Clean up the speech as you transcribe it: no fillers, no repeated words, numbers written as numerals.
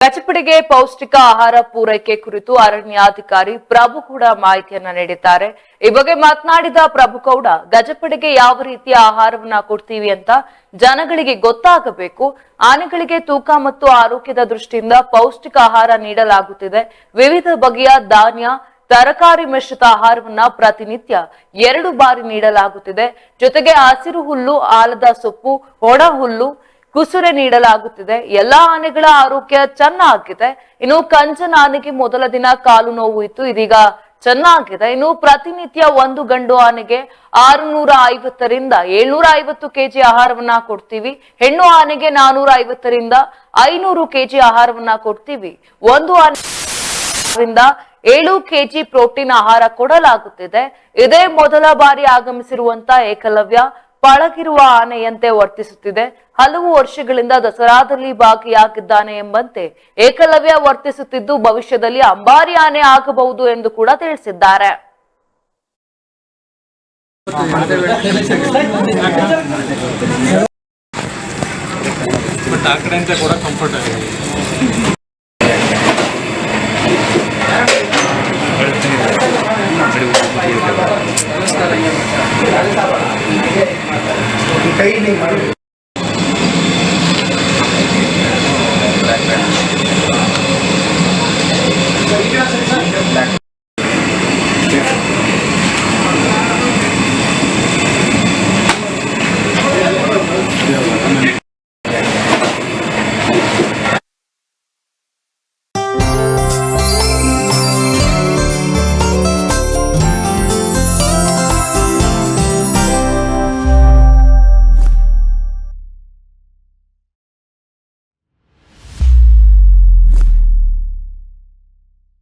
ಗಜಪಡೆಗೆ ಪೌಷ್ಟಿಕ ಆಹಾರ ಪೂರೈಕೆ ಕುರಿತು ಅರಣ್ಯಾಧಿಕಾರಿ ಪ್ರಭುಗೌಡ ಮಾಹಿತಿಯನ್ನ ನೀಡಿದ್ದಾರೆ. ಈ ಬಗ್ಗೆ ಮಾತನಾಡಿದ ಪ್ರಭುಗೌಡ, ಗಜಪಡೆಗೆ ಯಾವ ರೀತಿಯ ಆಹಾರವನ್ನ ಕೊಡ್ತೀವಿ ಅಂತ ಜನಗಳಿಗೆ ಗೊತ್ತಾಗಬೇಕು. ಆನೆಗಳಿಗೆ ತೂಕ ಮತ್ತು ಆರೋಗ್ಯದ ದೃಷ್ಟಿಯಿಂದ ಪೌಷ್ಟಿಕ ಆಹಾರ ನೀಡಲಾಗುತ್ತಿದೆ. ವಿವಿಧ ಬಗೆಯ ಧಾನ್ಯ, ತರಕಾರಿ ಮಿಶ್ರಿತ ಆಹಾರವನ್ನ ಪ್ರತಿನಿತ್ಯ 2 ಬಾರಿ ನೀಡಲಾಗುತ್ತಿದೆ. ಜೊತೆಗೆ ಹಸಿರು ಹುಲ್ಲು, ಆಲದ ಸೊಪ್ಪು, ಒಣ ಹುಲ್ಲು, ಕುಸುರೆ ನೀಡಲಾಗುತ್ತಿದೆ. ಎಲ್ಲಾ ಆನೆಗಳ ಆರೋಗ್ಯ ಚೆನ್ನಾಗಿದೆ. ಇನ್ನು ಕಂಚನ ಆನೆಗೆ ಮೊದಲ ದಿನ ಕಾಲು ನೋವು ಇತ್ತು, ಇದೀಗ ಚೆನ್ನಾಗಿದೆ. ಇನ್ನು ಪ್ರತಿನಿತ್ಯ ಒಂದು ಗಂಡು ಆನೆಗೆ 650 ರಿಂದ 750 ಕೆಜಿ ಆಹಾರವನ್ನ ಕೊಡ್ತೀವಿ. ಹೆಣ್ಣು ಆನೆಗೆ 450 ರಿಂದ 500 ಕೆಜಿ ಆಹಾರವನ್ನ ಕೊಡ್ತೀವಿ. ಒಂದು ಆನೆ 7 ಕೆಜಿ ಪ್ರೋಟೀನ್ ಆಹಾರ ಕೊಡಲಾಗುತ್ತಿದೆ. ಇದೇ ಮೊದಲ ಬಾರಿ ಆಗಮಿಸಿರುವಂತ ಏಕಲವ್ಯ ಪಳಗಿರುವ ಆನೆಯಂತೆ ವರ್ತಿಸುತ್ತಿದೆ. ಹಲವು ವರ್ಷಗಳಿಂದ ದಸರಾದಲ್ಲಿ ಭಾಗಿಯಾಗಿದ್ದಾನೆ ಎಂಬಂತೆ ಏಕಲವ್ಯ ವರ್ತಿಸುತ್ತಿದ್ದು ಭವಿಷ್ಯದಲ್ಲಿ ಅಂಬಾರಿ ಆನೆ ಆಗಬಹುದು ಎಂದು ಕೂಡ ತಿಳಿಸಿದ್ದಾರೆ. ಬಟ್ ಆ ಕಡೆ ಅಂತ ಕೂಡ ಕಂಫರ್ಟ್ ಆಗಿದೆ.